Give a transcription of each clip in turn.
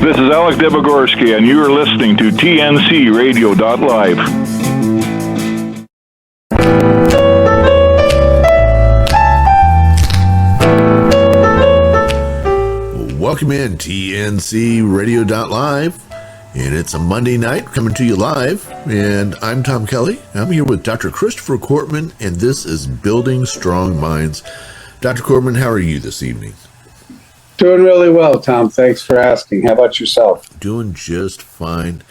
This is Alec Debogorski, and you are listening to TNCRadio.live. Welcome in TNC Radio.live, and it's a Monday night coming to you live, and I'm Tom Kelly. I'm here with Dr. Christopher Cortman, and this is Building Strong Minds. Dr. Cortman, how are you this evening? Doing really well, Tom. Thanks for asking. How about yourself? Doing just fine.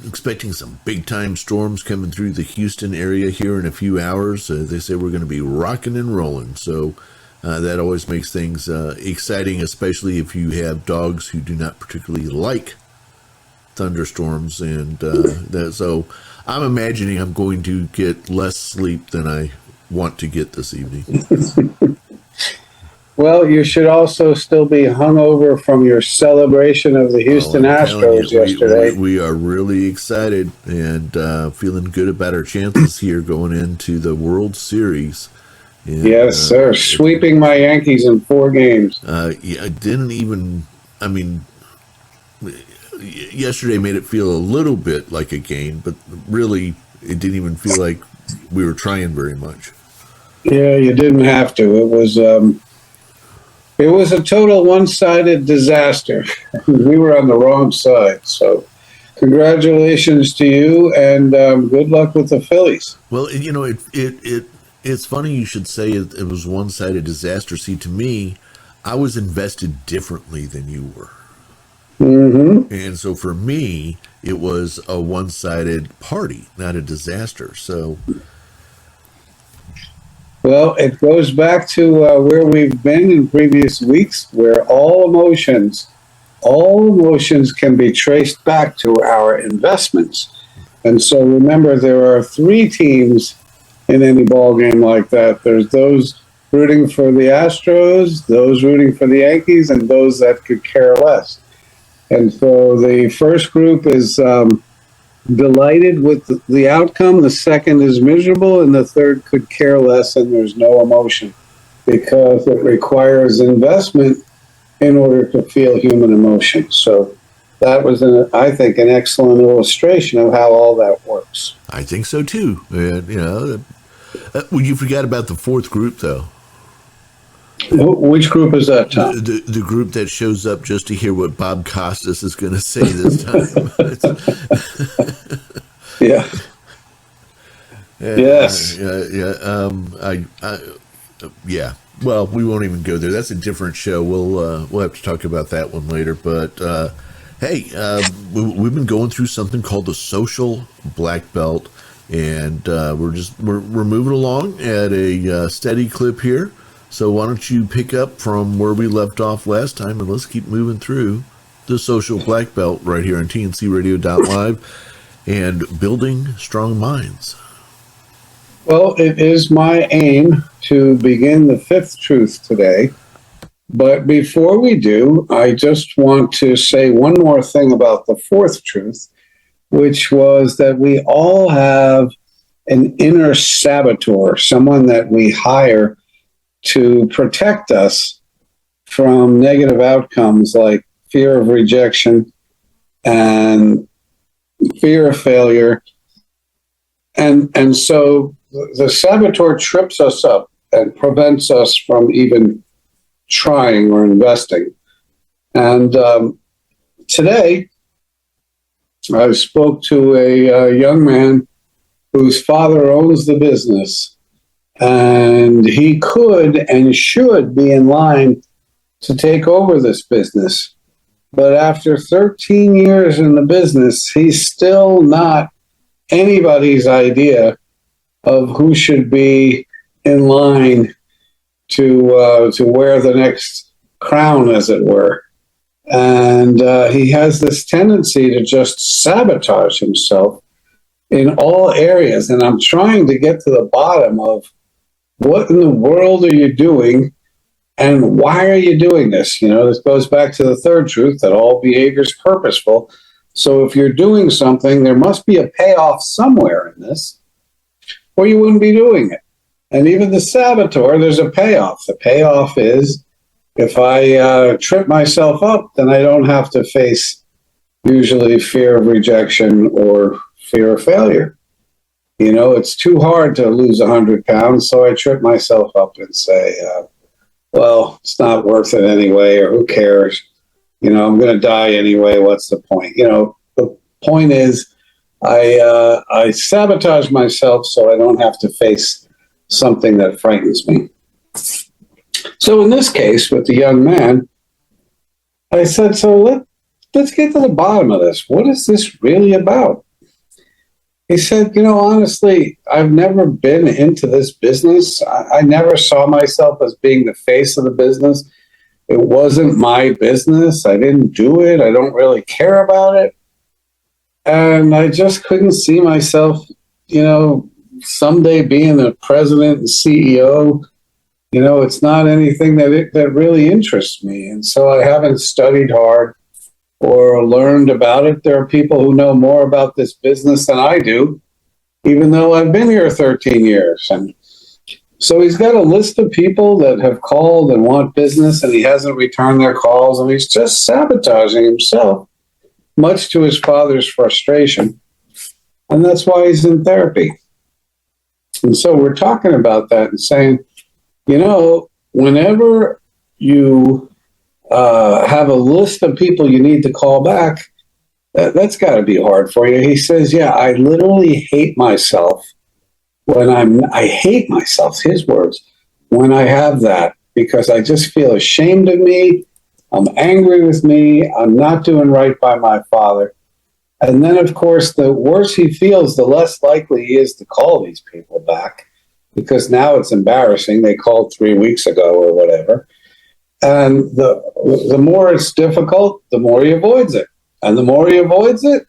Expecting some big-time storms coming through the Houston area here in a few hours. They say we're going to be rocking and rolling, so that always makes things exciting, especially if you have dogs who do not particularly like thunderstorms. And so I'm imagining I'm going to get less sleep than I want to get this evening. Well, you should also still be hungover from your celebration of the Houston Astros yesterday. We are really excited and feeling good about our chances here going into the World Series. And, yes, sir. Sweeping my Yankees in 4 games. Yeah, yesterday made it feel a little bit like a game, but really it didn't even feel like we were trying very much. Yeah, you didn't have to. It was a total one-sided disaster. We were on the wrong side. So congratulations to you, and good luck with the Phillies. Well, you know, it's funny you should say it was one-sided disaster. See, to me, I was invested differently than you were. Mm-hmm. And so for me, it was a one-sided party, not a disaster. So... Well, it goes back to where we've been in previous weeks, where all emotions can be traced back to our investments. And so remember, there are 3 teams in any ball game like that. There's those rooting for the Astros, those rooting for the Yankees, and those that could care less. And so the first group is delighted with the outcome, the second is miserable, and the third could care less, and there's no emotion because it requires investment in order to feel human emotion. So that was, I think, an excellent illustration of how all that works. I think so too. And, well, you forgot about the 4th group, though. Which group is that, Tom? The group that shows up just to hear what Bob Costas is going to say this time. Yeah. Yes. Yeah. Well, we won't even go there. That's a different show. We'll have to talk about that one later. But hey, we've been going through something called the social black belt, and we're moving along at a steady clip here. So why don't you pick up from where we left off last time, and let's keep moving through the social black belt right here on TNCRadio.live and Building Strong Minds. Well, it is my aim to begin the 5th truth today. But before we do, I just want to say one more thing about the 4th truth, which was that we all have an inner saboteur, someone that we hire to protect us from negative outcomes like fear of rejection and fear of failure. And so the saboteur trips us up and prevents us from even trying or investing. And today, I spoke to a young man whose father owns the business. And he could and should be in line to take over this business. But after 13 years in the business, he's still not anybody's idea of who should be in line to wear the next crown, as it were. And he has this tendency to just sabotage himself in all areas. And I'm trying to get to the bottom of what in the world are you doing and why are you doing this? You know, this goes back to the 3rd truth, that all behavior is purposeful. So if you're doing something, there must be a payoff somewhere in this, or you wouldn't be doing it. And even the saboteur, there's a payoff. The payoff is if I trip myself up, then I don't have to face usually fear of rejection or fear of failure. It's too hard to lose 100 pounds, so I trip myself up and say, well, it's not worth it anyway, or who cares? I'm going to die anyway. What's the point? The point is I sabotage myself so I don't have to face something that frightens me. So in this case, with the young man, I said, so let's get to the bottom of this. What is this really about? He said, honestly, I've never been into this business. I never saw myself as being the face of the business. It wasn't my business. I didn't do it. I don't really care about it. And I just couldn't see myself, someday being a president and CEO. It's not anything that really interests me. And so I haven't studied hard or learned about it. There are people who know more about this business than I do, even though I've been here 13 years. And so he's got a list of people that have called and want business, and he hasn't returned their calls, and he's just sabotaging himself, much to his father's frustration. And that's why he's in therapy. And so we're talking about that and saying, whenever you have a list of people you need to call back, that's got to be hard for you. He says, yeah, I literally hate myself I hate myself, his words, when I have that, because I just feel ashamed of me. I'm angry with me. I'm not doing right by my father. And then, of course, the worse he feels, the less likely he is to call these people back, because now it's embarrassing. They called 3 weeks ago or whatever. And the more it's difficult, the more he avoids it. And the more he avoids it,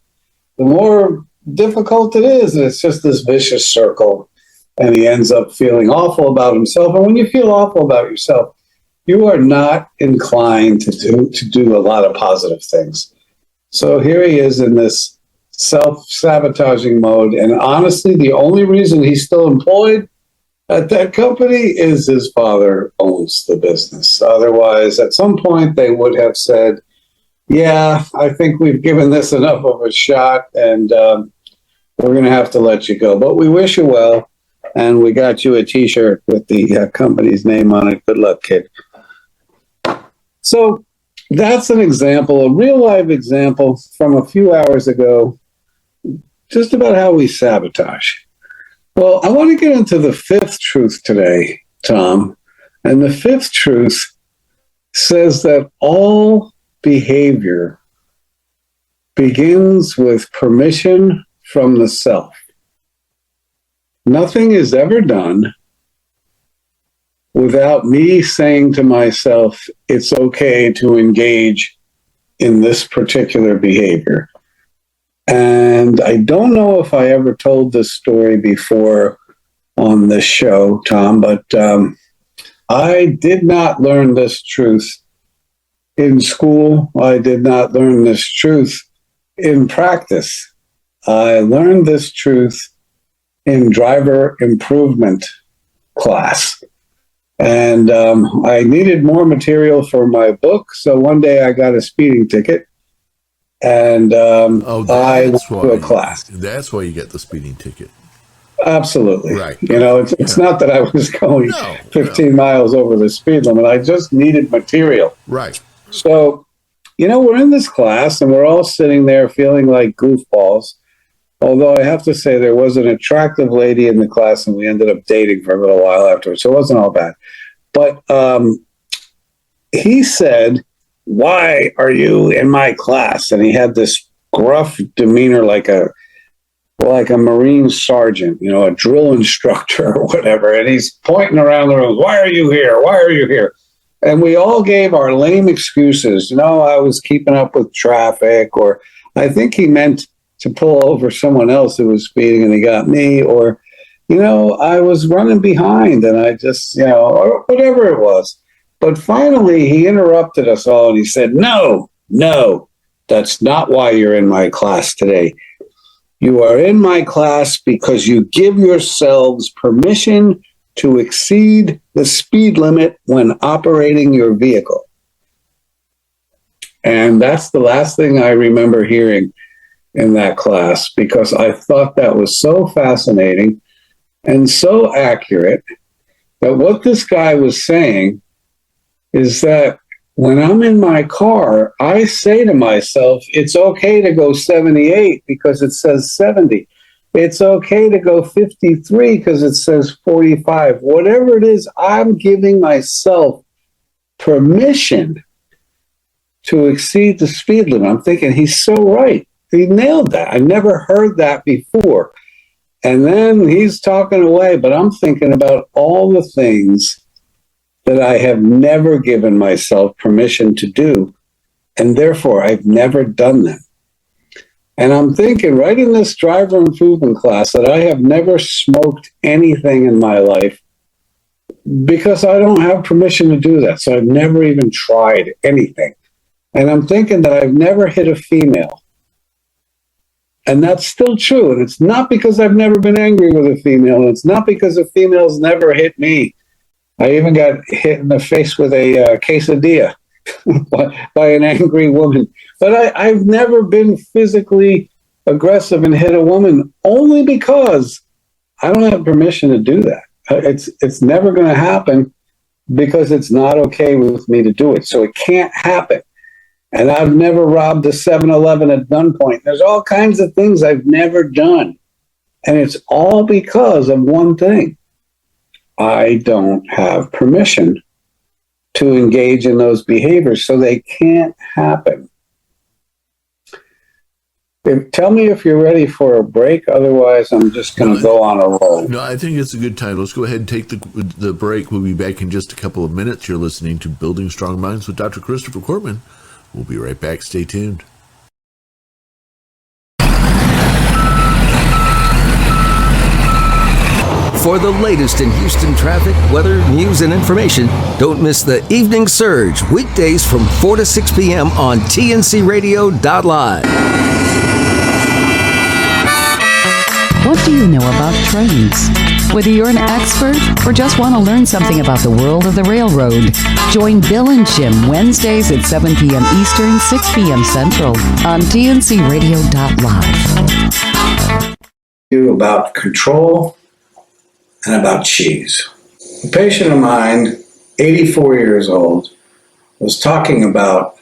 the more difficult it is. And it's just this vicious circle. And he ends up feeling awful about himself. And when you feel awful about yourself, you are not inclined to do a lot of positive things. So here he is in this self-sabotaging mode. And honestly, the only reason he's still employed at that company is his father owns the business. Otherwise, at some point, they would have said, yeah, I think we've given this enough of a shot, and we're going to have to let you go. But we wish you well, and we got you a T-shirt with the company's name on it. Good luck, kid. So that's an example, a real-life example from a few hours ago, just about how we sabotage. Well, I want to get into the fifth truth today, Tom. And the fifth truth says that all behavior begins with permission from the self. Nothing is ever done without me saying to myself, it's okay to engage in this particular behavior. And I don't know if I ever told this story before on this show, Tom, but I did not learn this truth in school. I did not learn this truth in practice. I learned this truth in driver improvement class. And I needed more material for my book. So one day I got a speeding ticket. And I went to a class. That's why you get the speeding ticket. Absolutely. Right. It's not that I was going 15 miles over the speed limit. I just needed material. Right. So, we're in this class and we're all sitting there feeling like goofballs. Although I have to say there was an attractive lady in the class and we ended up dating for a little while afterwards. So it wasn't all bad. But he said, why are you in my class? And he had this gruff demeanor like a Marine sergeant, a drill instructor or whatever. And he's pointing around the room, why are you here? Why are you here? And we all gave our lame excuses. I was keeping up with traffic, or I think he meant to pull over someone else who was speeding and he got me, or, I was running behind and I just, or whatever it was. But finally, he interrupted us all and he said, no, that's not why you're in my class today. You are in my class because you give yourselves permission to exceed the speed limit when operating your vehicle. And that's the last thing I remember hearing in that class, because I thought that was so fascinating and so accurate, that what this guy was saying is that when I'm in my car, I say to myself, it's okay to go 78 because it says 70. It's okay to go 53 because it says 45. Whatever it is, I'm giving myself permission to exceed the speed limit. I'm thinking, he's so right. He nailed that. I never heard that before. And then he's talking away, but I'm thinking about all the things that I have never given myself permission to do, and therefore I've never done them. And I'm thinking right in this driver improvement class that I have never smoked anything in my life because I don't have permission to do that. So I've never even tried anything. And I'm thinking that I've never hit a female. And that's still true. And it's not because I've never been angry with a female. And it's not because a female's never hit me. I even got hit in the face with a quesadilla by an angry woman. But I've never been physically aggressive and hit a woman only because I don't have permission to do that. It's never going to happen because it's not okay with me to do it. So it can't happen. And I've never robbed a 7-Eleven at gunpoint. There's all kinds of things I've never done. And it's all because of one thing. I don't have permission to engage in those behaviors, so they can't happen. Tell me if you're ready for a break. Otherwise, I'm just going to go on a roll. No, I think it's a good time. Let's go ahead and take the break. We'll be back in just a couple of minutes. You're listening to Building Strong Minds with Dr. Christopher Cortman. We'll be right back. Stay tuned. For the latest in Houston traffic, weather, news, and information, don't miss the Evening Surge, weekdays from 4 to 6 p.m. on TNCRadio.live. What do you know about trains? Whether you're an expert or just want to learn something about the world of the railroad, join Bill and Jim Wednesdays at 7 p.m. Eastern, 6 p.m. Central on TNCRadio.live. About control and about cheese. A patient of mine, 84 years old, was talking about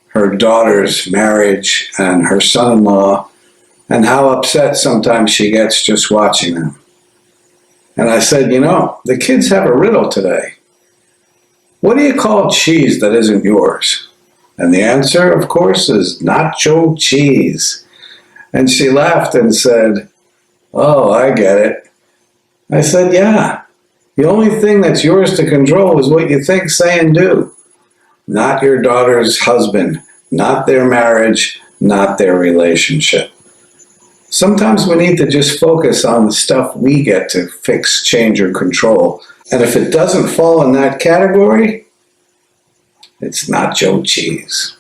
her daughter's marriage and her son-in-law and how upset sometimes she gets just watching them. And I said, the kids have a riddle today. What do you call cheese that isn't yours? And the answer, of course, is nacho cheese. And she laughed and said, oh, I get it. I said, yeah. The only thing that's yours to control is what you think, say, and do. Not your daughter's husband, not their marriage, not their relationship. Sometimes we need to just focus on the stuff we get to fix, change, or control. And if it doesn't fall in that category, it's nacho cheese.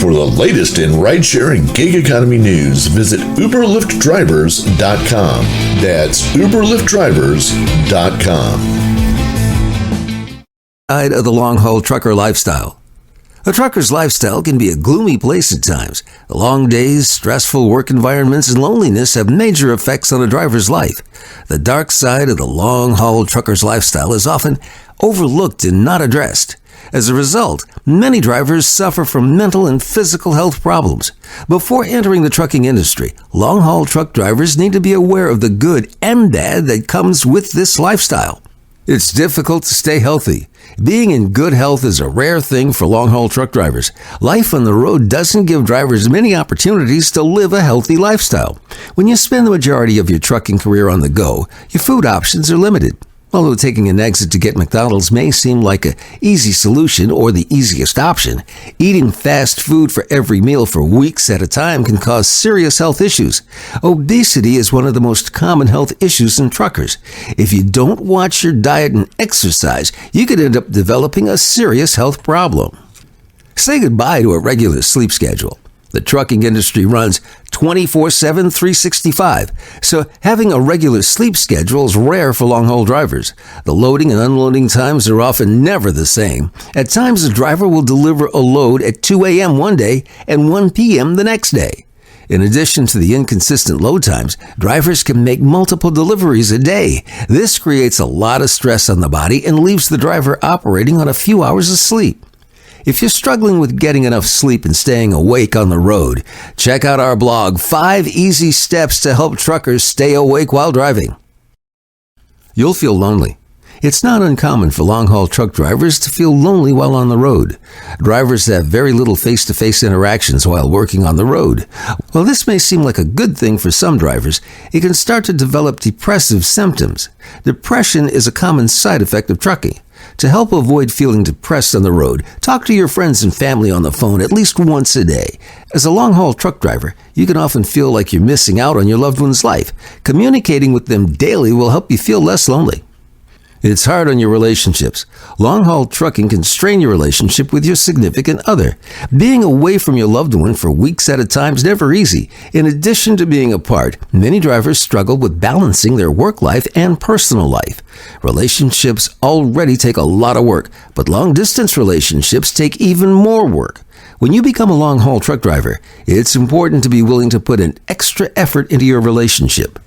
For the latest in rideshare and gig economy news, visit UberLiftDrivers.com. That's UberLiftDrivers.com. Side of the long-haul trucker lifestyle. A trucker's lifestyle can be a gloomy place at times. The long days, stressful work environments, and loneliness have major effects on a driver's life. The dark side of the long-haul trucker's lifestyle is often overlooked and not addressed. As a result, many drivers suffer from mental and physical health problems. Before entering the trucking industry, long-haul truck drivers need to be aware of the good and bad that comes with this lifestyle. It's difficult to stay healthy. Being in good health is a rare thing for long-haul truck drivers. Life on the road doesn't give drivers many opportunities to live a healthy lifestyle. When you spend the majority of your trucking career on the go, your food options are limited. Although taking an exit to get McDonald's may seem like an easy solution or the easiest option, eating fast food for every meal for weeks at a time can cause serious health issues. Obesity is one of the most common health issues in truckers. If you don't watch your diet and exercise, you could end up developing a serious health problem. Say goodbye to a regular sleep schedule. The trucking industry runs 24/7, 365, so having a regular sleep schedule is rare for long-haul drivers. The loading and unloading times are often never the same. At times, a driver will deliver a load at 2 a.m. one day and 1 p.m. the next day. In addition to the inconsistent load times, drivers can make multiple deliveries a day. This creates a lot of stress on the body and leaves the driver operating on a few hours of sleep. If you're struggling with getting enough sleep and staying awake on the road, check out our blog, 5 Easy Steps to Help Truckers Stay Awake While Driving. You'll feel lonely. It's not uncommon for long-haul truck drivers to feel lonely while on the road. Drivers have very little face-to-face interactions while working on the road. While this may seem like a good thing for some drivers, it can start to develop depressive symptoms. Depression is a common side effect of trucking. To help avoid feeling depressed on the road, talk to your friends and family on the phone at least once a day. As a long-haul truck driver, you can often feel like you're missing out on your loved one's life. Communicating with them daily will help you feel less lonely. It's hard on your relationships. Long-haul trucking can strain your relationship with your significant other. Being away from your loved one for weeks at a time is never easy. In addition to being apart, many drivers struggle with balancing their work life and personal life. Relationships already take a lot of work, but long-distance relationships take even more work. When you become a long-haul truck driver, it's important to be willing to put an extra effort into your relationship.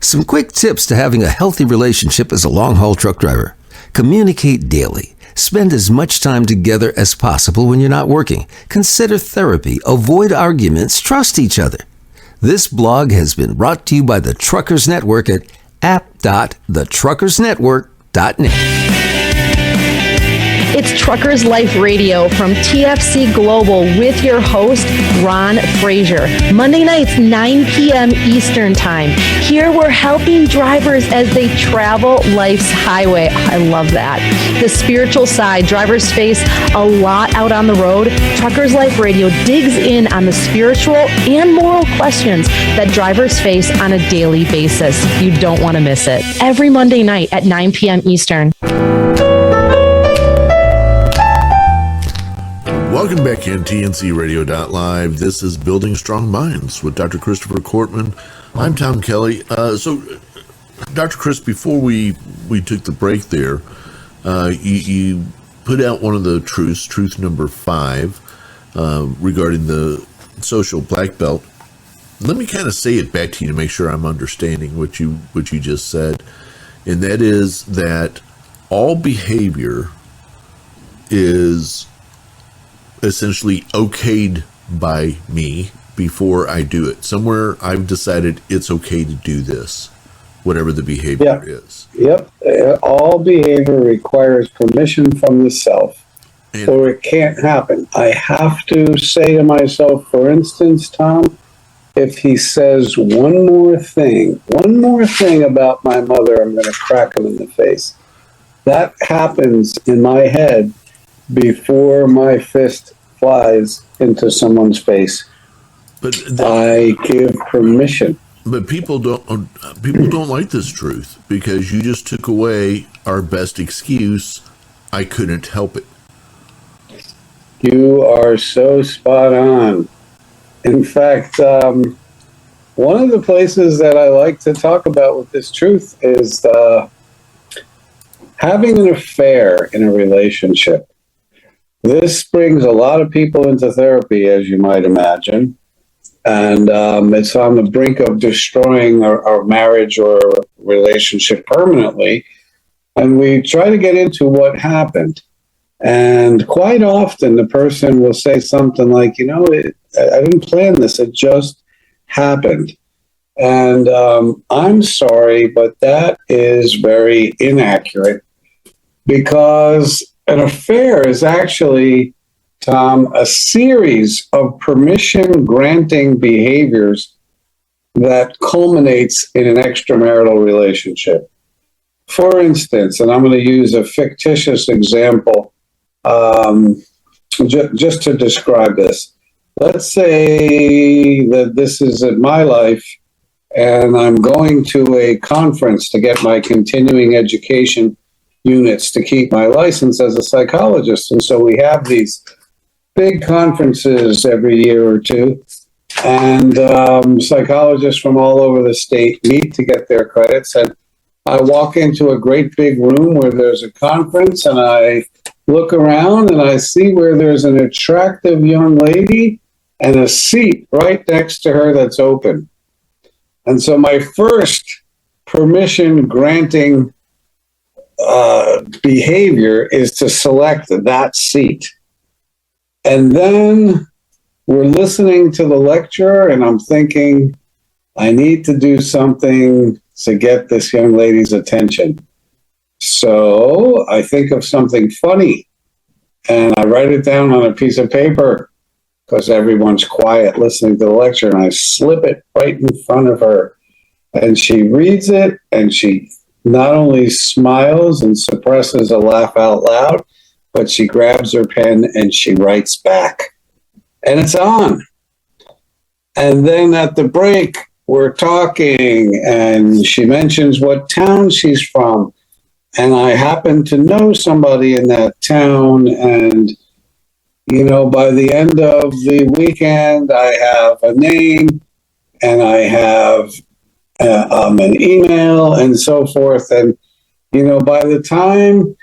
Some quick tips to having a healthy relationship as a long-haul truck driver. Communicate daily. Spend as much time together as possible when you're not working. Consider therapy. Avoid arguments. Trust each other. This blog has been brought to you by the Truckers Network at app.thetruckersnetwork.net. It's Truckers Life Radio from TFC Global with your host, Ron Frazier. Monday nights, 9 p.m. Eastern Time. Here we're helping drivers as they travel life's highway. I love that. The spiritual side, drivers face a lot out on the road. Truckers Life Radio digs in on the spiritual and moral questions that drivers face on a daily basis. You don't want to miss it. Every Monday night at 9 p.m. Eastern. Welcome back in TNCRadio.live. This is Building Strong Minds with Dr. Christopher Cortman. I'm Tom Kelly. So, Dr. Chris, before we took the break there, you put out one of the truths, truth number 5, regarding the social black belt. Let me kind of say it back to you to make sure I'm understanding what you just said, and that is that all behavior is essentially okayed by me before I do it. Somewhere I've decided it's okay to do this, whatever the behavior is. Yep. All behavior requires permission from the self, or it can't happen. I have to say to myself, for instance, Tom, if he says one more thing about my mother, I'm going to crack him in the face. That happens in my head before my fist flies into someone's face. But I give permission. But people don't like this truth because you just took away our best excuse. I couldn't help it. You are so spot on. In fact, one of the places that I like to talk about with this truth is having an affair in a relationship. This brings a lot of people into therapy, as you might imagine, and it's on the brink of destroying our marriage or relationship permanently, and we try to get into what happened. And quite often the person will say something like, I didn't plan this, it just happened. And I'm sorry, but that is very inaccurate, because an affair is actually, Tom, a series of permission-granting behaviors that culminates in an extramarital relationship. For instance, and I'm going to use a fictitious example just to describe this. Let's say that this is in my life, and I'm going to a conference to get my continuing education units to keep my license as a psychologist. And so we have these big conferences every year or two, and psychologists from all over the state meet to get their credits. And I walk into a great big room where there's a conference, and I look around and I see where there's an attractive young lady and a seat right next to her that's open. And so my first permission granting behavior is to select that seat. And then we're listening to the lecturer, and I'm thinking, I need to do something to get this young lady's attention. So I think of something funny, and I write it down on a piece of paper because everyone's quiet listening to the lecture, and I slip it right in front of her. And she reads it, and she not only smiles and suppresses a laugh out loud, but she grabs her pen and she writes back. And it's on. And then at the break, we're talking, and she mentions what town she's from. And I happen to know somebody in that town. And, you know, by the end of the weekend, I have a name, and I have an email and so forth. And, you know, by the time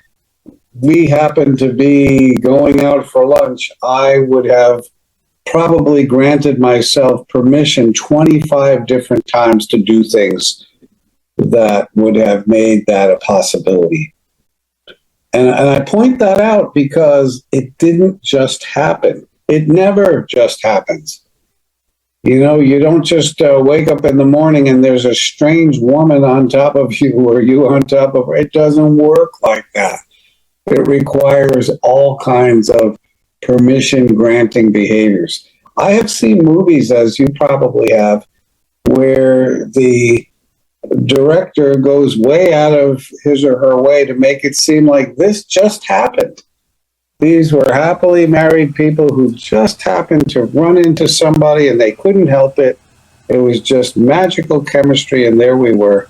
we happen to be going out for lunch, I would have probably granted myself permission 25 different times to do things that would have made that a possibility. And I point that out because it didn't just happen. It never just happens. You know, you don't just wake up in the morning and there's a strange woman on top of you or you on top of her. It doesn't work like that. It requires all kinds of permission-granting behaviors. I have seen movies, as you probably have, where the director goes way out of his or her way to make it seem like this just happened. These were happily married people who just happened to run into somebody and they couldn't help it. It was just magical chemistry, and there we were.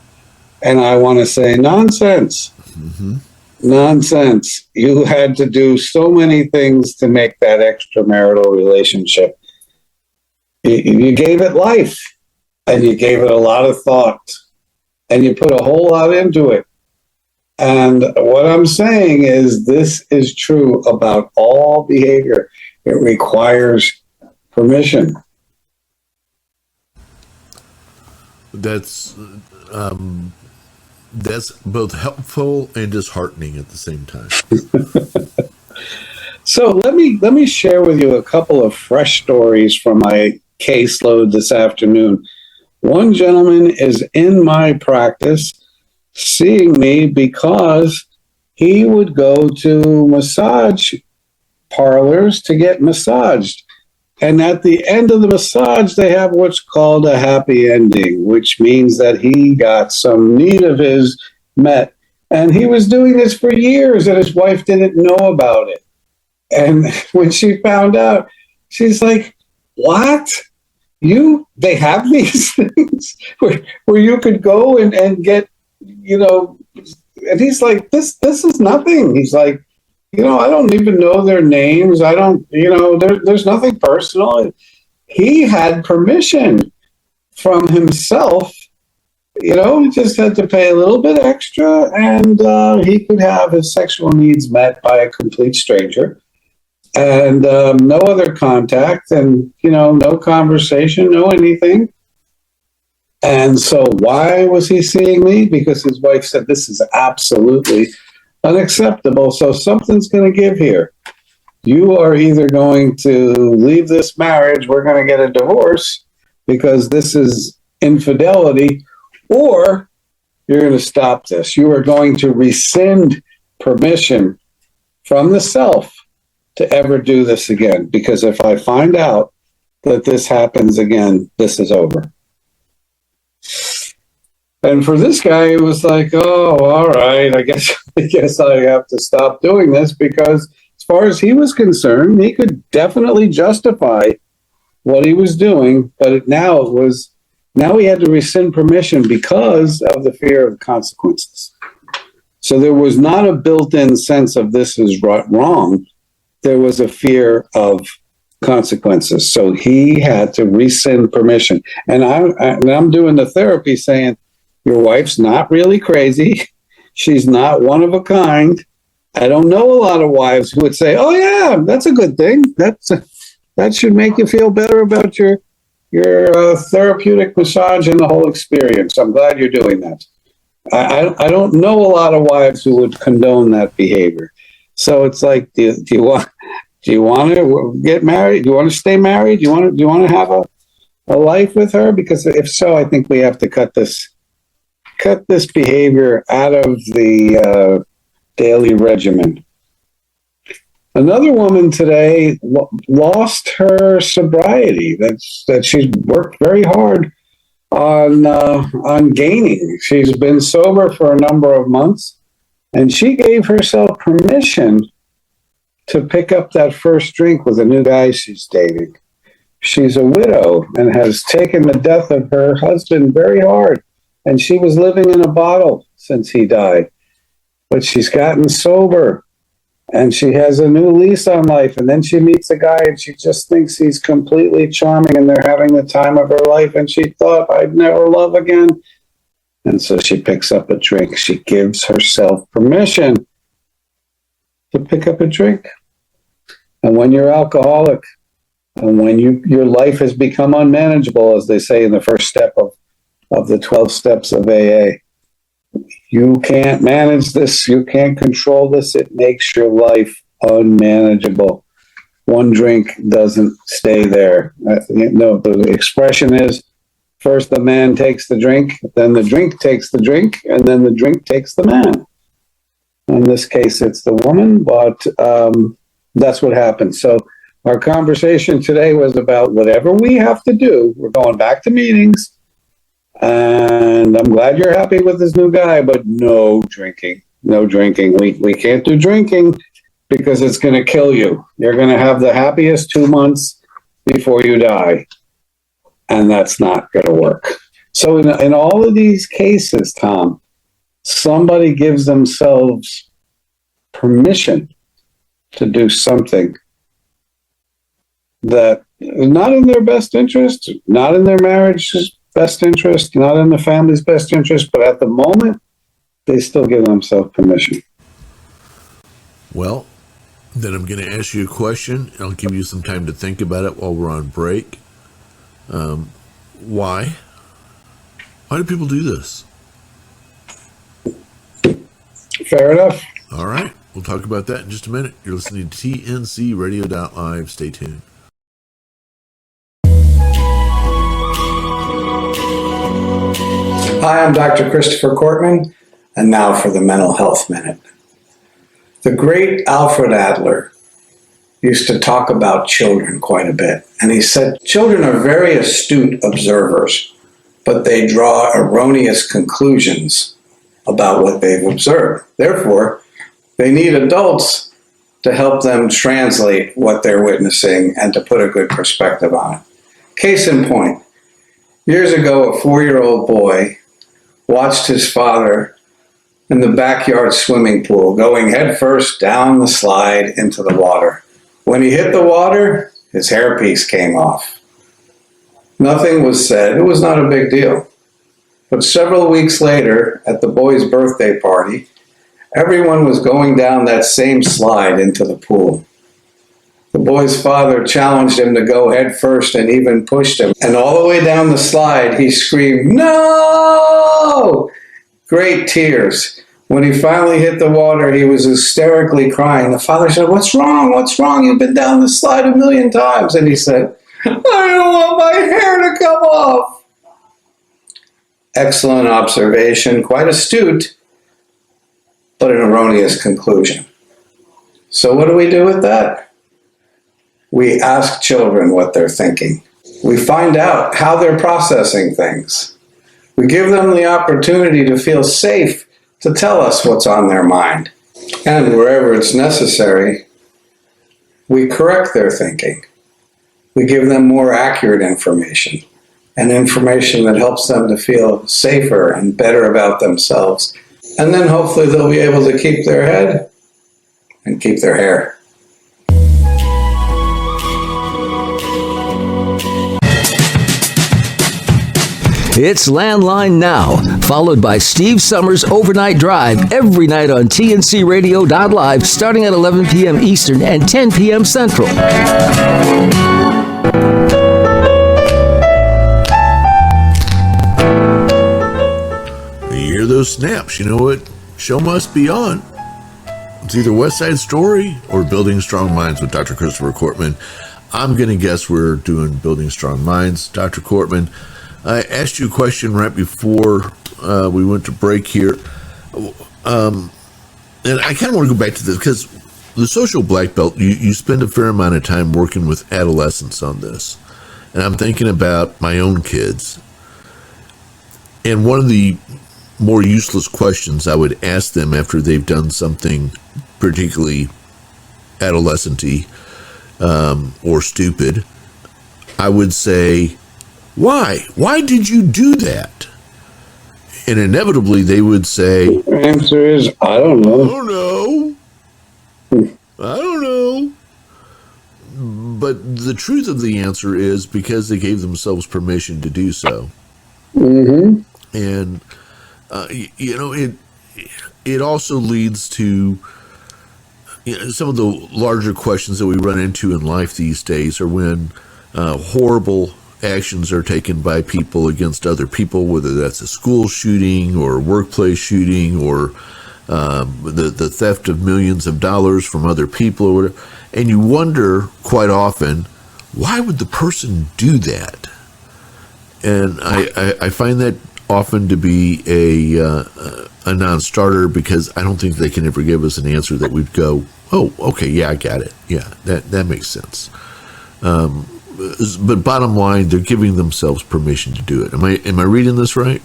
And I want to say, nonsense. Mm-hmm. Nonsense. You had to do so many things to make that extramarital relationship. You gave it life, and you gave it a lot of thought, and you put a whole lot into it. And what I'm saying is this is true about all behavior. It requires permission. That's both helpful and disheartening at the same time. So let me share with you a couple of fresh stories from my caseload this afternoon. One gentleman is in my practice seeing me because he would go to massage parlors to get massaged. And at the end of the massage, they have what's called a happy ending, which means that he got some need of his met. And he was doing this for years, and his wife didn't know about it. And when she found out, she's like, what? They have these things where you could go and get, you know, and he's like, this is nothing. He's like, you know, I don't even know their names. I don't, you know, there's nothing personal. He had permission from himself, you know, he just had to pay a little bit extra, and he could have his sexual needs met by a complete stranger. And no other contact, and, you know, no conversation, no anything. And so why was he seeing me? Because his wife said, this is absolutely unacceptable. So something's going to give here. You are either going to leave this marriage, we're going to get a divorce because this is infidelity, or you're going to stop this. You are going to rescind permission from the self to ever do this again. Because if I find out that this happens again, this is over. And for this guy, it was like, oh, all right, I guess I have to stop doing this, because as far as he was concerned, he could definitely justify what he was doing, but now he had to rescind permission because of the fear of consequences. So there was not a built-in sense of this is wrong. there was a fear of consequences. So he had to rescind permission. And I'm doing the therapy saying, your wife's not really crazy. She's not one of a kind. I don't know a lot of wives who would say, oh yeah, that's a good thing. That should make you feel better about your therapeutic massage and the whole experience. I'm glad you're doing that. I don't know a lot of wives who would condone that behavior. So it's like, do you want to get married? Do you want to stay married? Do you want to have a life with her? Because if so, I think we have to cut this behavior out of the daily regimen. Another woman today lost her sobriety. That she's worked very hard on gaining. She's been sober for a number of months, and she gave herself permission to pick up that first drink with a new guy she's dating. She's a widow and has taken the death of her husband very hard, and she was living in a bottle since he died. But she's gotten sober, and she has a new lease on life, and then she meets a guy, and she just thinks he's completely charming, and they're having the time of her life, and she thought, I'd never love again. And so she picks up a drink. She gives herself permission to pick up a drink. And when you're alcoholic, and when your life has become unmanageable, as they say in the first step of the 12 steps of AA, you can't manage this, you can't control this, it makes your life unmanageable. One drink doesn't stay there. No, the expression is, first the man takes the drink, then the drink takes the drink, and then the drink takes the man. In this case, it's the woman, but that's what happens. So our conversation today was about whatever we have to do. We're going back to meetings, and I'm glad you're happy with this new guy, but no drinking. No drinking. We can't do drinking because it's going to kill you. You're going to have the happiest 2 months before you die, and that's not going to work. So in all of these cases, Tom, somebody gives themselves permission to do something that is not in their best interest, not in their marriage's best interest, not in the family's best interest, but at the moment, they still give themselves permission. Well, then I'm going to ask you a question, and I'll give you some time to think about it while we're on break. Why? Why do people do this? Fair enough. All right. We'll talk about that in just a minute. You're listening to TNCRadio.live. Stay tuned. Hi, I'm Dr. Christopher Cortman, and now for the Mental Health Minute. The great Alfred Adler used to talk about children quite a bit, and he said, children are very astute observers, but they draw erroneous conclusions about what they've observed. Therefore, they need adults to help them translate what they're witnessing and to put a good perspective on it. Case in point, years ago, a 4-year-old boy watched his father in the backyard swimming pool going headfirst down the slide into the water. When he hit the water, his hairpiece came off. Nothing was said. It was not a big deal. But several weeks later, at the boy's birthday party, everyone was going down that same slide into the pool. The boy's father challenged him to go head first and even pushed him. And all the way down the slide, he screamed, "No!" Great tears. When he finally hit the water, he was hysterically crying. The father said, "What's wrong? What's wrong? You've been down the slide 1,000,000 times." And he said, "I don't want my hair to come off." Excellent observation, quite astute, but an erroneous conclusion. So what do we do with that? We ask children what they're thinking. We find out how they're processing things. We give them the opportunity to feel safe to tell us what's on their mind. And wherever it's necessary, we correct their thinking. We give them more accurate information, and information that helps them to feel safer and better about themselves. And then hopefully they'll be able to keep their head and keep their hair. It's Landline Now, followed by Steve Summers' Overnight Drive every night on TNCRadio.live starting at 11 p.m. Eastern and 10 p.m. Central. You hear those snaps, you know what show must be on. It's either West Side Story or Building Strong Minds with Dr. Christopher Cortman. I'm going to guess we're doing Building Strong Minds. Dr. Cortman, I asked you a question right before we went to break here. And I kind of want to go back to this because the social black belt, you spend a fair amount of time working with adolescents on this. And I'm thinking about my own kids. And one of the more useless questions I would ask them after they've done something particularly adolescent-y or stupid, I would say, why? Why did you do that? And inevitably they would say, The answer is, I don't know. I don't know. But the truth of the answer is because they gave themselves permission to do so. Mm-hmm. And it also leads to some of the larger questions that we run into in life these days are when horrible actions are taken by people against other people, whether that's a school shooting or a workplace shooting or the theft of millions of dollars from other people or whatever. And you wonder quite often, why would the person do that? And I find that often to be a non-starter because I don't think they can ever give us an answer that we'd go, oh, okay, yeah, I got it. Yeah, that makes sense. But bottom line, they're giving themselves permission to do it. Am I reading this right?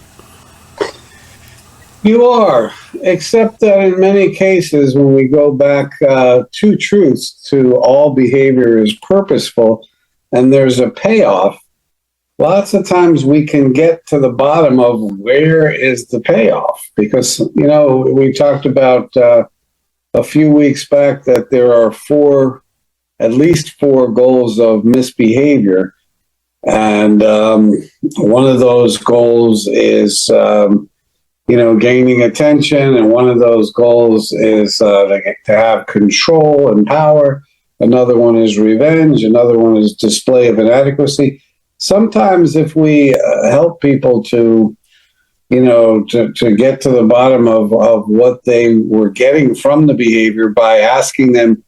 You are, except that in many cases, when we go back to truths, to all behavior is purposeful and there's a payoff, lots of times we can get to the bottom of where is the payoff. Because, we talked about a few weeks back that there are at least four goals of misbehavior. And one of those goals is, gaining attention. And one of those goals is to have control and power. Another one is revenge. Another one is display of inadequacy. Sometimes if we help people to get to the bottom of what they were getting from the behavior by asking them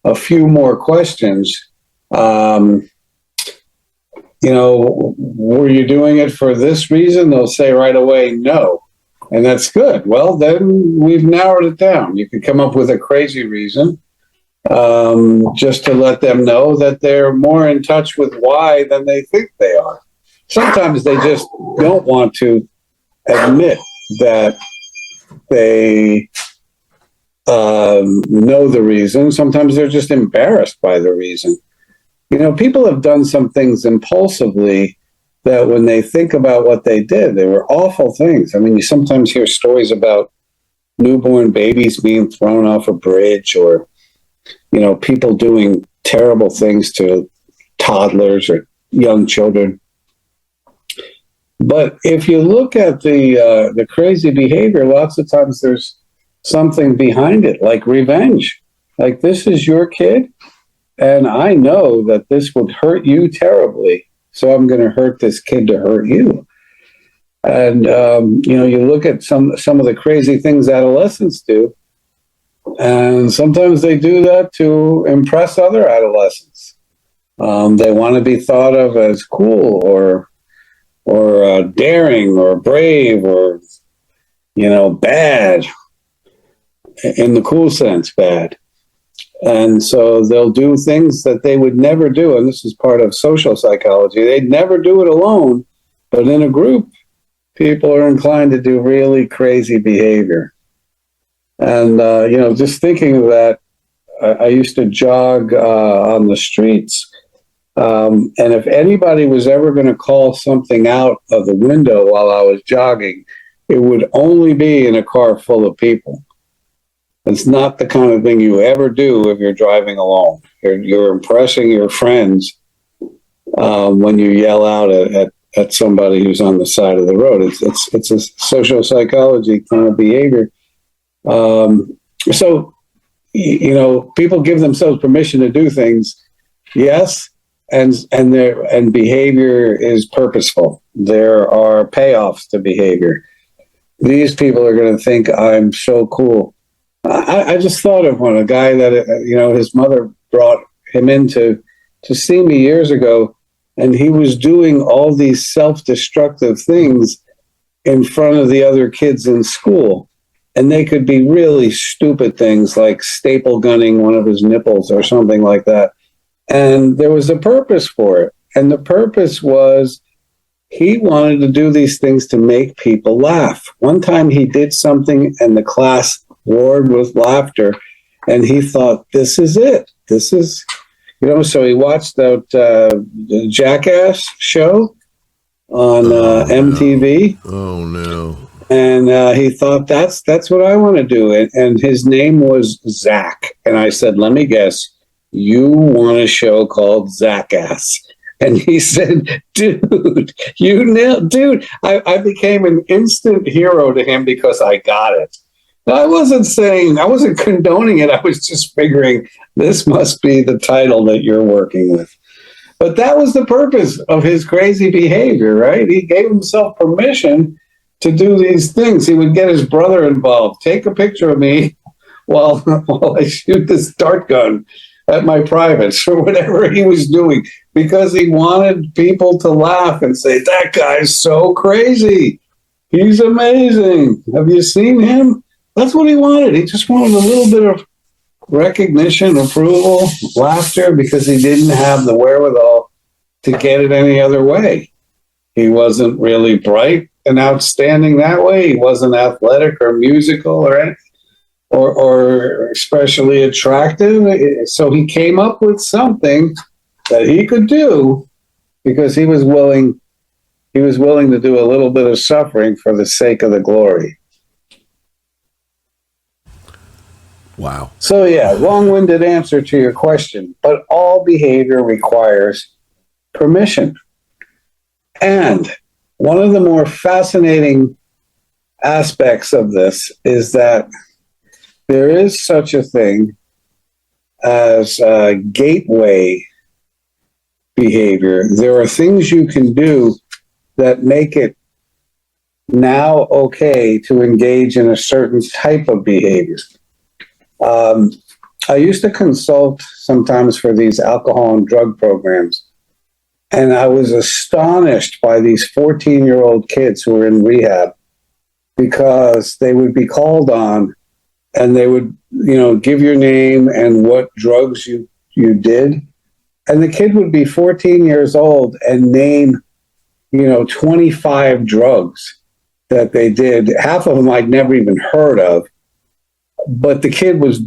a few more questions, were you doing it for this reason? They'll say right away, no. And that's good. Well, then we've narrowed it down. You could come up with a crazy reason just to let them know that they're more in touch with why than they think they are. Sometimes they just don't want to admit that they know the reason. Sometimes they're just embarrassed by the reason. People have done some things impulsively that when they think about what they did, they were awful things. I mean, you sometimes hear stories about newborn babies being thrown off a bridge or, people doing terrible things to toddlers or young children. But if you look at the crazy behavior, lots of times there's something behind it, like revenge. Like, this is your kid, and I know that this would hurt you terribly, so I'm going to hurt this kid to hurt you. And, you look at some of the crazy things adolescents do, and sometimes they do that to impress other adolescents. They want to be thought of as cool or daring or brave or, bad, in the cool sense, bad. And so they'll do things that they would never do. And this is part of social psychology. They'd never do it alone, but in a group, people are inclined to do really crazy behavior. And, just thinking of that, I used to jog on the streets. And if anybody was ever going to call something out of the window while I was jogging, it would only be in a car full of people. It's not the kind of thing you ever do if you're driving alone. You're impressing your friends when you yell out at somebody who's on the side of the road. It's a social psychology kind of behavior. So, you know, people give themselves permission to do things. Yes. And behavior is purposeful. There are payoffs to behavior. These people are going to think I'm so cool. I just thought of one, a guy that, you know, his mother brought him in to see me years ago, and he was doing all these self-destructive things in front of the other kids in school. And they could be really stupid things like staple gunning one of his nipples or something like that. And there was a purpose for it. And the purpose was he wanted to do these things to make people laugh. One time he did something and the class roared with laughter. And he thought, this is it. This is, you know, so he watched that the Jackass show on MTV. Oh, no. And he thought, that's what I want to do. And his name was Zach. And I said, let me guess, you want a show called Zackass. And he said, dude, you nailed, dude. I became an instant hero to him because I got it. Now, I wasn't condoning it. I was just figuring this must be the title that you're working with. But that was the purpose of his crazy behavior, right? He gave himself permission to do these things. He would get his brother involved. Take a picture of me while I shoot this dart gun at my privates or whatever he was doing, because he wanted people to laugh and say, that guy's so crazy. He's amazing. Have you seen him? That's what he wanted. He just wanted a little bit of recognition, approval, laughter, because he didn't have the wherewithal to get it any other way. He wasn't really bright and outstanding that way. He wasn't athletic or musical or anything, or especially attractive. So he came up with something that he could do because he was willing to do a little bit of suffering for the sake of the glory. Wow. So yeah, long-winded answer to your question, but all behavior requires permission. And one of the more fascinating aspects of this is that there is such a thing as gateway behavior. There are things you can do that make it now okay to engage in a certain type of behavior. I used to consult sometimes for these alcohol and drug programs, and I was astonished by these 14-year-old kids who were in rehab, because they would be called on and they would, you know, give your name and what drugs you did. And the kid would be 14 years old and name, you know, 25 drugs that they did. Half of them I'd never even heard of. But the kid was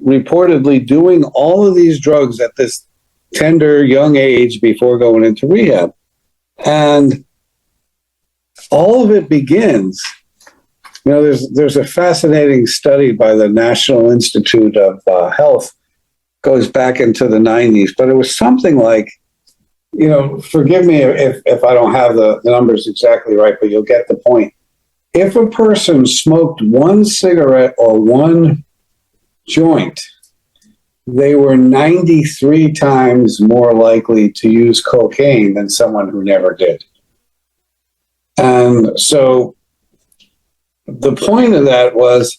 reportedly doing all of these drugs at this tender young age before going into rehab. And all of it begins, you know, there's a fascinating study by the National Institute of Health, goes back into the 90s, but it was something like, you know, forgive me if I don't have the numbers exactly right, but you'll get the point. If a person smoked one cigarette or one joint, they were 93 times more likely to use cocaine than someone who never did. And so the point of that was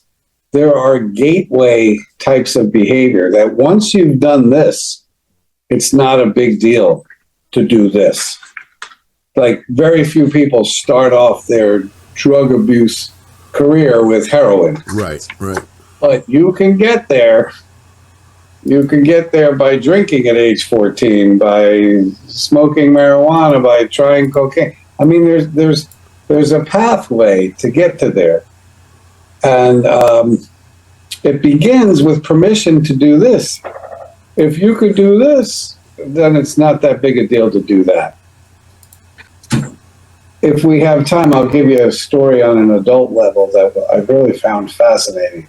there are gateway types of behavior that once you've done this, it's not a big deal to do this. Like, very few people start off their drug abuse career with heroin. Right. But you can get there. You can get there by drinking at age 14, by smoking marijuana, by trying cocaine. I mean, there's a pathway to get to there. And it begins with permission to do this. If you could do this, then it's not that big a deal to do that. If we have time, I'll give you a story on an adult level that I really found fascinating.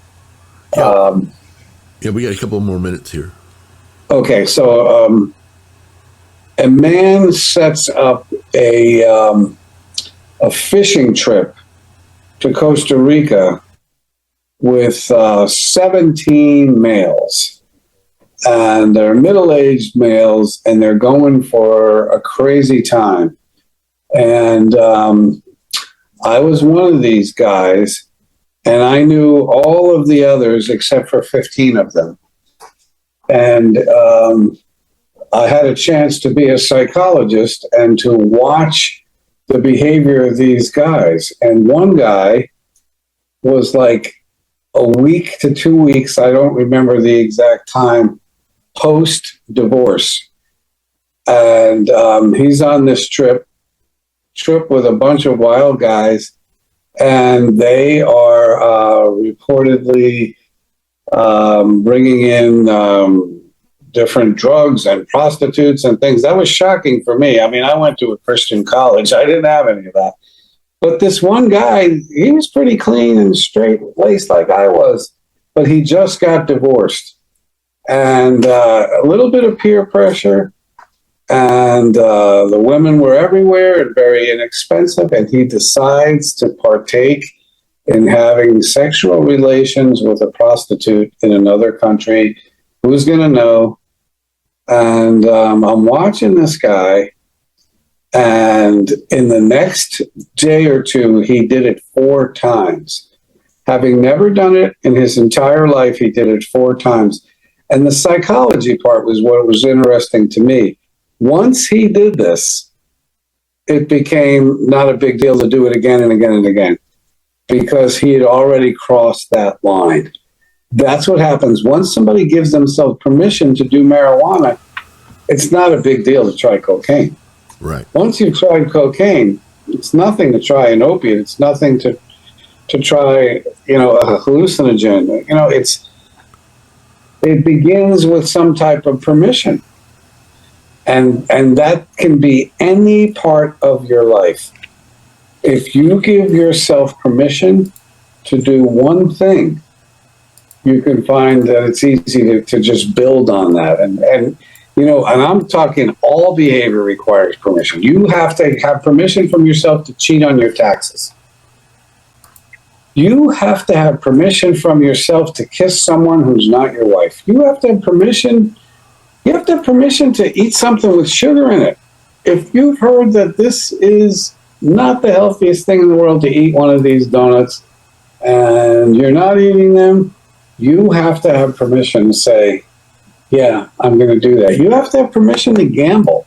Yeah, we got a couple more minutes here. Okay, so a man sets up a fishing trip to Costa Rica with 17 males, and they're middle-aged males, and they're going for a crazy time. And I was one of these guys, and I knew all of the others except for 15 of them. And I had a chance to be a psychologist and to watch the behavior of these guys. And one guy was like a week to 2 weeks, I don't remember the exact time, post-divorce. And he's on this trip with a bunch of wild guys, and they are reportedly bringing in different drugs and prostitutes and things. That was shocking for me. I mean, I went to a Christian college. I didn't have any of that. But this one guy, he was pretty clean and straight-laced like I was, but he just got divorced. And a little bit of peer pressure, and the women were everywhere and very inexpensive, and he decides to partake in having sexual relations with a prostitute in another country. Who's going to know? And I'm watching this guy, and in the next day or two, he did it 4 times. Having never done it in his entire life, he did it 4 times. And the psychology part was what was interesting to me. Once he did this, it became not a big deal to do it again and again and again, because he had already crossed that line. That's what happens. Once somebody gives themselves permission to do marijuana, it's not a big deal to try cocaine. Right. Once you've tried cocaine, it's nothing to try an opiate. It's nothing to try, a hallucinogen. It begins with some type of permission. And that can be any part of your life. If you give yourself permission to do one thing, you can find that it's easy to just build on that. And I'm talking all behavior requires permission. You have to have permission from yourself to cheat on your taxes. You have to have permission from yourself to kiss someone who's not your wife. You have to have permission. You have to have permission to eat something with sugar in it. If you've heard that this is not the healthiest thing in the world to eat one of these donuts, and you're not eating them, you have to have permission to say, yeah, I'm going to do that. You have to have permission to gamble.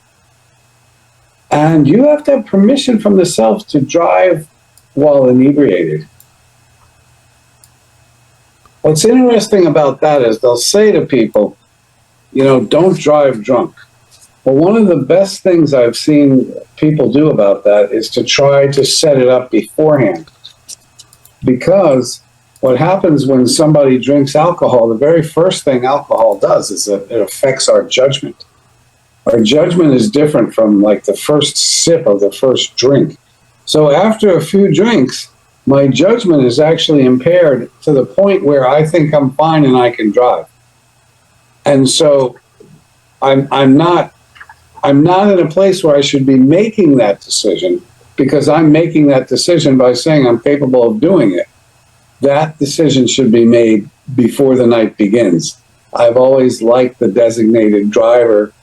And you have to have permission from the self to drive while inebriated. What's interesting about that is they'll say to people, don't drive drunk. Well, one of the best things I've seen people do about that is to try to set it up beforehand. Because what happens when somebody drinks alcohol, the very first thing alcohol does is it affects our judgment. Our judgment is different from like the first sip of the first drink. So after a few drinks, my judgment is actually impaired to the point where I think I'm fine and I can drive. And so I'm not in a place where I should be making that decision, because I'm making that decision by saying I'm capable of doing it. That decision should be made before the night begins. I've always liked the designated driver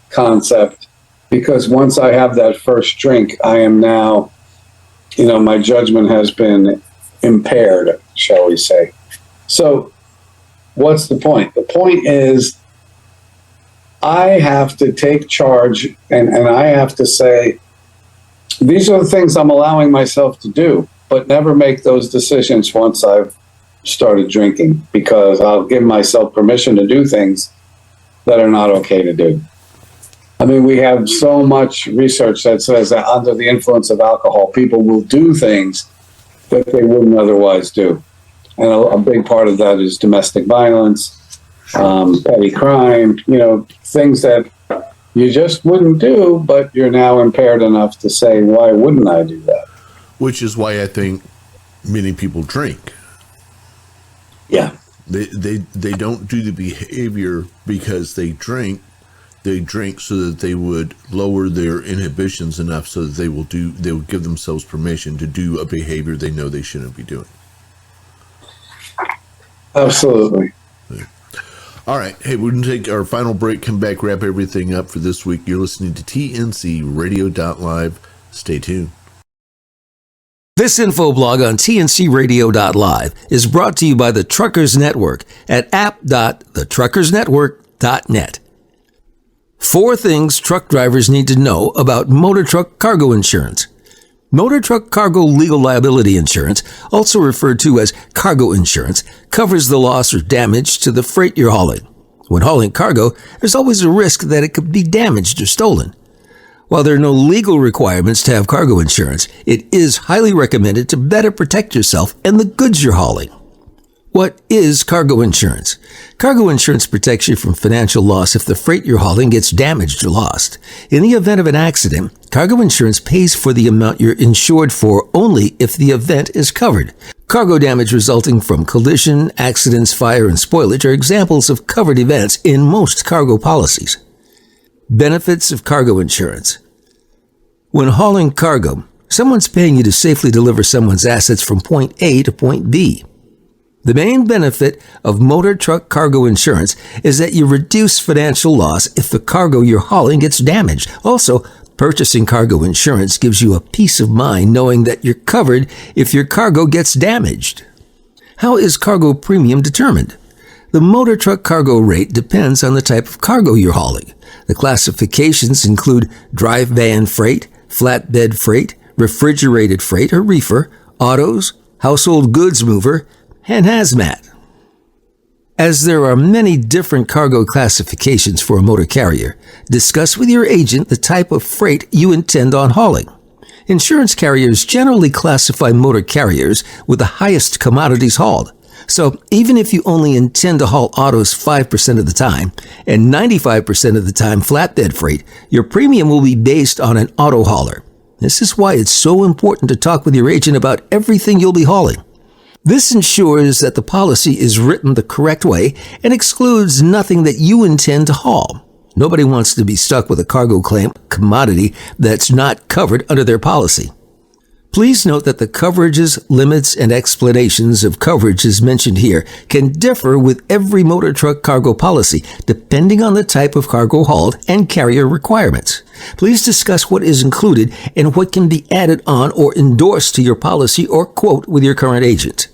concept, because once I have that first drink, I am now, my judgment has been impaired, shall we say. So what's the point? The point is I have to take charge, and I have to say, these are the things I'm allowing myself to do, but never make those decisions once I've started drinking, because I'll give myself permission to do things that are not okay to do. I mean, we have so much research that says that under the influence of alcohol, people will do things that they wouldn't otherwise do. And a big part of that is domestic violence, petty crime, things that you just wouldn't do, but you're now impaired enough to say, why wouldn't I do that? Which is why I think many people drink. Yeah. They don't do the behavior because they drink. they drink so that they would lower their inhibitions enough so that they will give themselves permission to do a behavior they know they shouldn't be doing. Absolutely. All right. Hey, we're going to take our final break, come back, wrap everything up for this week. You're listening to TNC Radio.live. Stay tuned. This info blog on tncradio.live is brought to you by the Truckers Network at app.thetruckersnetwork.net. 4 things truck drivers need to know about motor truck cargo insurance. Motor truck cargo legal liability insurance, also referred to as cargo insurance, covers the loss or damage to the freight you're hauling. When hauling cargo, there's always a risk that it could be damaged or stolen. While there are no legal requirements to have cargo insurance, it is highly recommended to better protect yourself and the goods you're hauling. What is cargo insurance? Cargo insurance protects you from financial loss if the freight you're hauling gets damaged or lost. In the event of an accident, cargo insurance pays for the amount you're insured for only if the event is covered. Cargo damage resulting from collision, accidents, fire, and spoilage are examples of covered events in most cargo policies. Benefits of cargo insurance. When hauling cargo, someone's paying you to safely deliver someone's assets from point A to point B. The main benefit of motor truck cargo insurance is that you reduce financial loss if the cargo you're hauling gets damaged. Also, purchasing cargo insurance gives you a peace of mind knowing that you're covered if your cargo gets damaged. How is cargo premium determined? The motor truck cargo rate depends on the type of cargo you're hauling. The classifications include dry van freight, flatbed freight, refrigerated freight or reefer, autos, household goods mover, and hazmat. As there are many different cargo classifications for a motor carrier, discuss with your agent the type of freight you intend on hauling. Insurance carriers generally classify motor carriers with the highest commodities hauled. So even if you only intend to haul autos 5% of the time and 95% of the time flatbed freight, your premium will be based on an auto hauler. This is why it's so important to talk with your agent about everything you'll be hauling. This ensures that the policy is written the correct way and excludes nothing that you intend to haul. Nobody wants to be stuck with a cargo claim commodity that's not covered under their policy. Please note that the coverages, limits, and explanations of coverages mentioned here can differ with every motor truck cargo policy, depending on the type of cargo hauled and carrier requirements. Please discuss what is included and what can be added on or endorsed to your policy or quote with your current agent.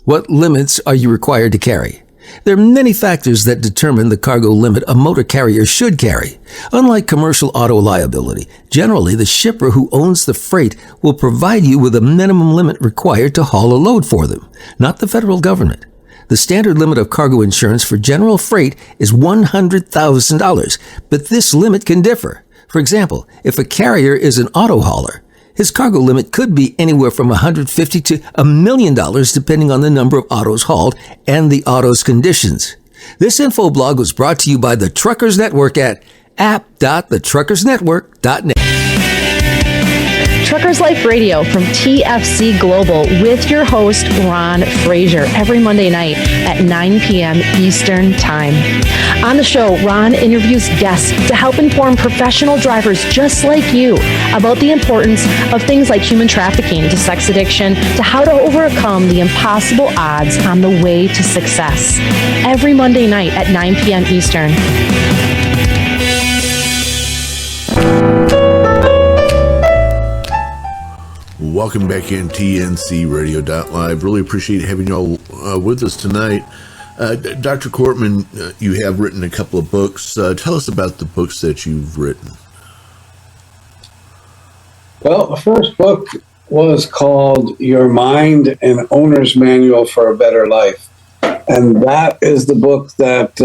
What limits are you required to carry? There are many factors that determine the cargo limit a motor carrier should carry. Unlike commercial auto liability, generally the shipper who owns the freight will provide you with a minimum limit required to haul a load for them, not the federal government. The standard limit of cargo insurance for general freight is $100,000, but this limit can differ. For example, if a carrier is an auto hauler, his cargo limit could be anywhere from $150,000 to $1 million depending on the number of autos hauled and the auto's conditions. This info blog was brought to you by the Truckers Network at app.thetruckersnetwork.net. Truckers Life Radio from TFC Global with your host, Ron Frazier, every Monday night at 9 p.m. Eastern Time. On the show, Ron interviews guests to help inform professional drivers just like you about the importance of things like human trafficking to sex addiction to how to overcome the impossible odds on the way to success. Every Monday night at 9 p.m. Eastern. Welcome back in TNC Radio.live. Really appreciate having you all with us tonight. Dr. Cortman, you have written a couple of books. Tell us about the books that you've written. Well, the first book was called Your Mind, an Owner's Manual for a Better Life. And that is the book that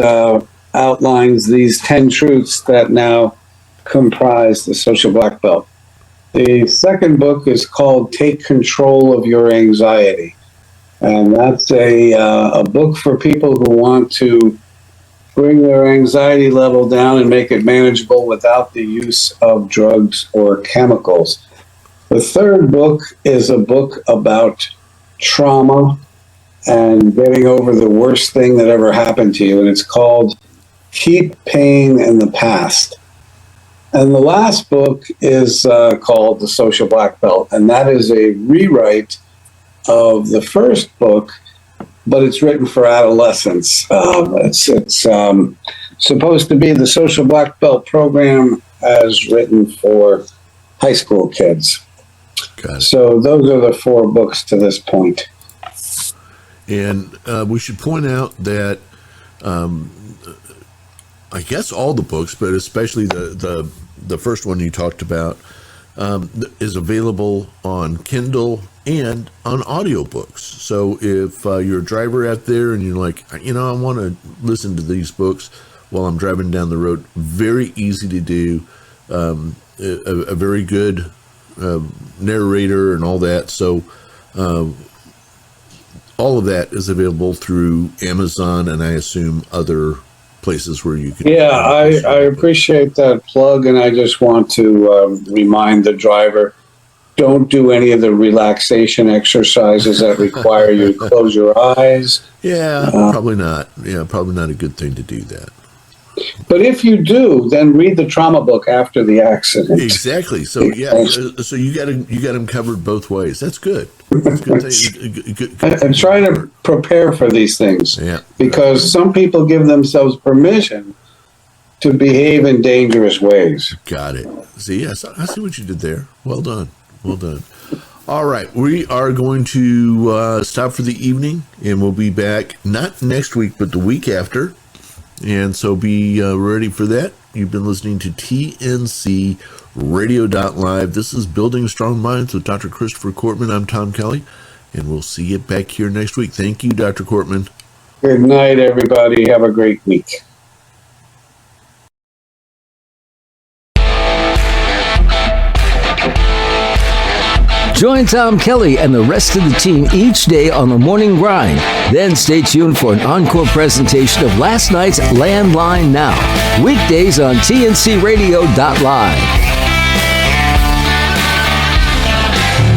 outlines these 10 truths that now comprise the Social Black Belt. The second book is called Take Control of Your Anxiety. And that's a book for people who want to bring their anxiety level down and make it manageable without the use of drugs or chemicals. The third book is a book about trauma and getting over the worst thing that ever happened to you. And it's called keep pain in the past. And the last book is called The Social Black Belt, and that is a rewrite of the first book, but it's written for adolescents. It's supposed to be the Social Black Belt program as written for high school kids. Got it. So those are the 4 books to this point. And we should point out that I guess all the books, but especially the first one you talked about, is available on Kindle and on audiobooks. So if you're a driver out there and you're like, I want to listen to these books while I'm driving down the road, very easy to do. A very good narrator and all that. So all of that is available through Amazon and I assume other places where you can. Yeah, I appreciate that plug, and I just want to remind the driver, don't do any of the relaxation exercises that require you to close your eyes. Yeah, probably not. Yeah, probably not a good thing to do that. But if you do, then read the trauma book after the accident. Exactly. So yeah, so you got them covered both ways. That's good. That's good. I'm trying to prepare for these things. Yeah. Because some people give themselves permission to behave in dangerous ways. Got it. See, yes, I see what you did there. Well done. Well done. All right, we are going to stop for the evening, and we'll be back not next week, but the week after. And so be ready for that. You've been listening to TNC Radio.live. This is Building Strong Minds with Dr. Christopher Cortman. I'm Tom Kelly, and we'll see you back here next week. Thank you, Dr. Cortman. Good night, everybody. Have a great week. Join Tom Kelly and the rest of the team each day on the Morning Grind. Then stay tuned for an encore presentation of last night's Landline Now. Weekdays on TNCRadio.live.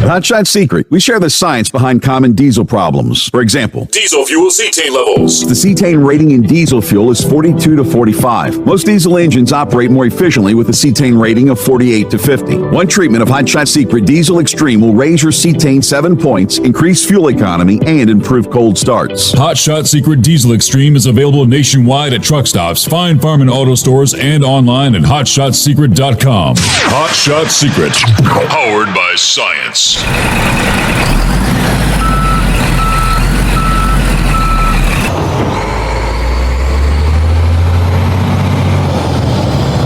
At Hot Shot Secret, we share the science behind common diesel problems. For example, diesel fuel cetane levels. The cetane rating in diesel fuel is 42 to 45. Most diesel engines operate more efficiently with a cetane rating of 48 to 50. One treatment of Hot Shot Secret Diesel Extreme will raise your cetane 7 points, increase fuel economy, and improve cold starts. Hot Shot Secret Diesel Extreme is available nationwide at truck stops, fine farm and auto stores, and online at hotshotsecret.com. Hot Shot Secret, powered by science.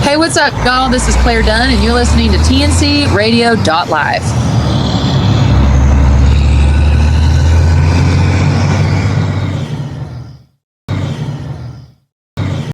Hey, what's up, y'all? This is Claire Dunn, and you're listening to TNC Radio.live.